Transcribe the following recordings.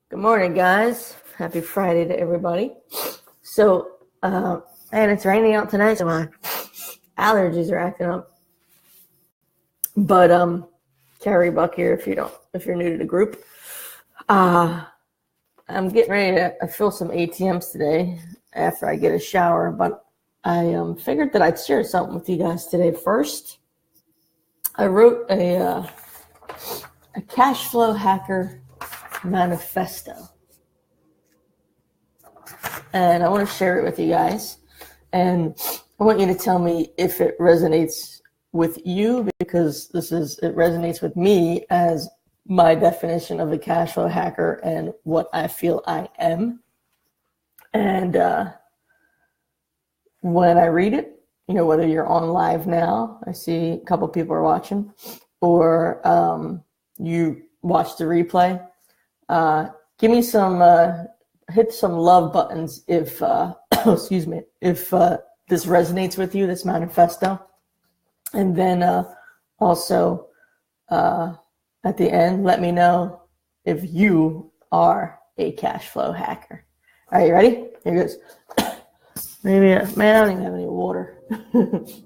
Good morning, guys. Happy Friday to everybody. So, and it's raining out tonight, so my allergies are acting up. But Carrie Buck here, if you're new to the group. I'm getting ready to fill some ATMs today after I get a shower, but I figured that I'd share something with you guys today. First, I wrote a Cash Flow Hacker Manifesto. And I want to share it with you guys. And I want you to tell me if it resonates with you, because it resonates with me as my definition of a cash flow hacker and what I feel I am. And when I read it, whether you're on live now, I see a couple people are watching, or you watch the replay, give me some hit some love buttons if excuse me, if this resonates with you, this manifesto. And then also at the end, let me know if you are a cash flow hacker. All right, you ready? Here goes. Maybe, man, I don't even have any water.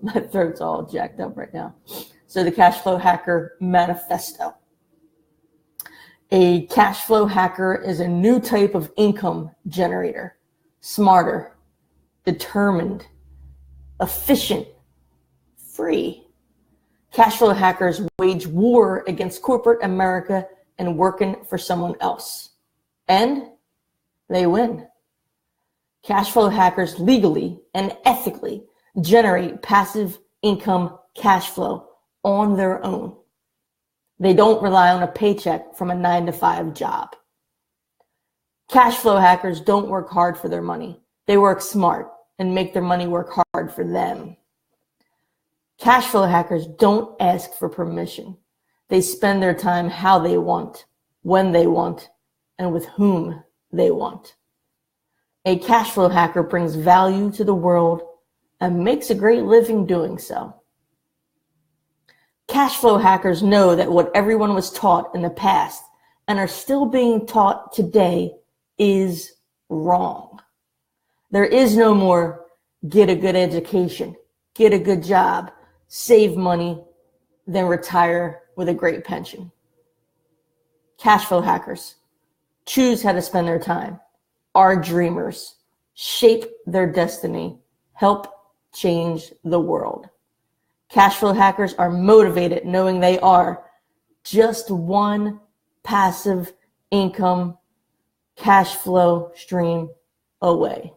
My throat's all jacked up right now. So the Cash Flow Hacker Manifesto. A cash flow hacker is a new type of income generator. Smarter, determined, efficient, free. Cash flow hackers wage war against corporate America and working for someone else. And they win. Cash flow hackers legally and ethically generate passive income cash flow on their own. They don't rely on a paycheck from a 9-to-5 job. Cash flow hackers don't work hard for their money. They work smart and make their money work hard for them. Cash flow hackers don't ask for permission. They spend their time how they want, when they want, and with whom they want. A cash flow hacker brings value to the world and makes a great living doing so. Cash flow hackers know that what everyone was taught in the past and are still being taught today is wrong. There is no more get a good education, get a good job, save money, then retire with a great pension. Cash flow hackers choose how to spend their time, are dreamers, shape their destiny, help change the world. Cash flow hackers are motivated knowing they are just one passive income cash flow stream away.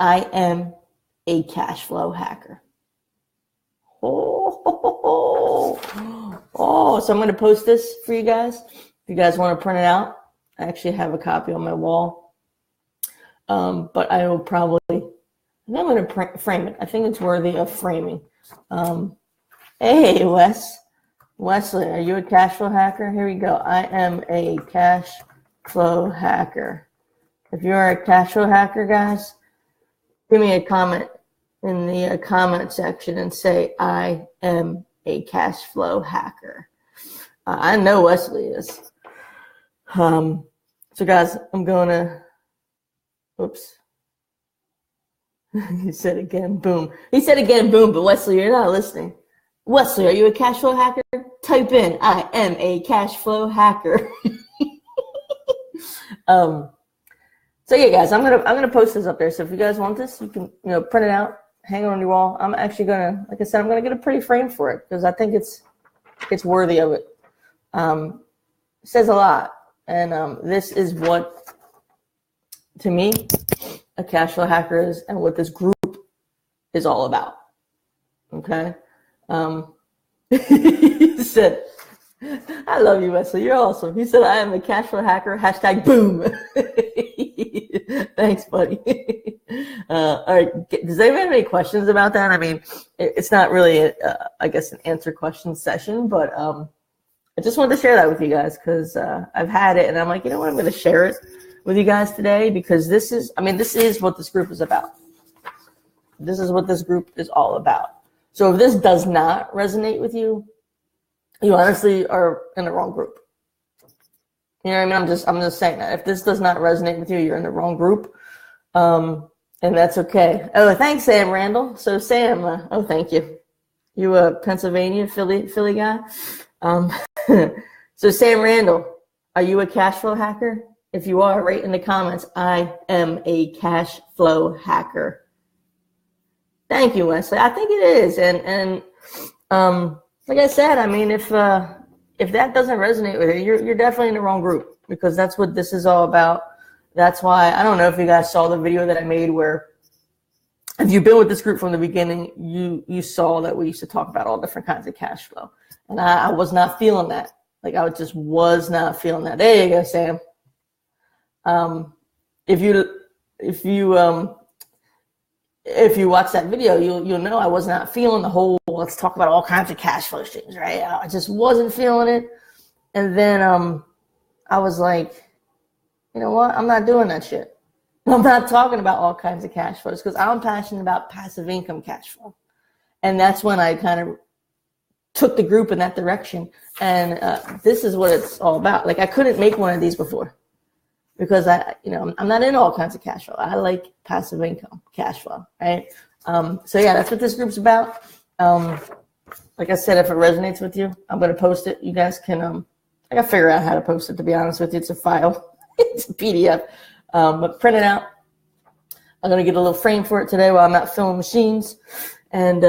I am a cash flow hacker. So I'm going to post this for you guys. If you guys want to print it out, I actually have a copy on my wall. But I will probably, I'm going to frame it. I think it's worthy of framing. Hey, Wesley, are you a cash flow hacker? Here we go. I am a cash flow hacker. If you are a cash flow hacker, guys, give me a comment in the comment section and say, I am a cash flow hacker. I know Wesley is. So guys, I'm going to, oops. He said again, boom. He said again, boom, but Wesley, you're not listening. Wesley, are you a cash flow hacker? Type in, I am a cash flow hacker. So yeah, guys, I'm gonna post this up there. So if you guys want this, you can print it out, hang it on your wall. I'm actually gonna, like I said, I'm gonna get a pretty frame for it because I think it's worthy of it. It says a lot, and this is what, to me, a cash flow hacker is and what this group is all about. Okay. He said, I love you, Wesley. You're awesome. He said, I am a cash flow hacker. # boom. Thanks, buddy. All right. Does anybody have any questions about that? I mean, it's not really, I guess, an answer question session, but I just wanted to share that with you guys because I've had it and I'm like, you know what? I'm going to share it with you guys today because this is what this group is about. This is what this group is all about. So if this does not resonate with you, you honestly are in the wrong group. You know what I mean? I'm just saying that if this does not resonate with you, you're in the wrong group. And that's okay. Oh, thanks, Sam Randall. So Sam, oh, thank you. You a Pennsylvania, Philly guy? So Sam Randall, are you a cash flow hacker? If you are, write in the comments, I am a cash flow hacker. Thank you, Wesley. I think it is. And like I said, I mean, if that doesn't resonate with you, you're definitely in the wrong group, because that's what this is all about. That's why, I don't know if you guys saw the video that I made where, if you've been with this group from the beginning, you saw that we used to talk about all different kinds of cash flow. And I was not feeling that. Like, I just was not feeling that. There you go, Sam. If you watch that video, you'll know I was not feeling the whole, let's talk about all kinds of cash flow streams, right? I just wasn't feeling it. And then I was like, you know what? I'm not doing that shit. I'm not talking about all kinds of cash flows, because I'm passionate about passive income cash flow. And that's when I kind of took the group in that direction. And this is what it's all about. Like, I couldn't make one of these before, because I'm not in all kinds of cash flow. I like passive income cash flow, right? So yeah, that's what this group's about. Like I said, if it resonates with you, I'm going to post it. You guys can, I got to figure out how to post it, to be honest with you. It's a file. It's a PDF, but print it out. I'm going to get a little frame for it today while I'm out filming machines. And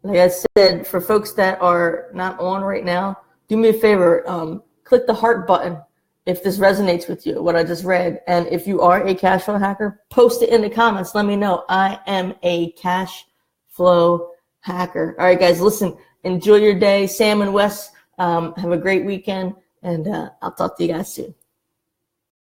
like I said, for folks that are not on right now, do me a favor, click the heart button if this resonates with you, what I just read. And if you are a cash flow hacker, post it in the comments. Let me know. I am a cash flow hacker. All right, guys, listen, enjoy your day. Sam and Wes, have a great weekend, and I'll talk to you guys soon.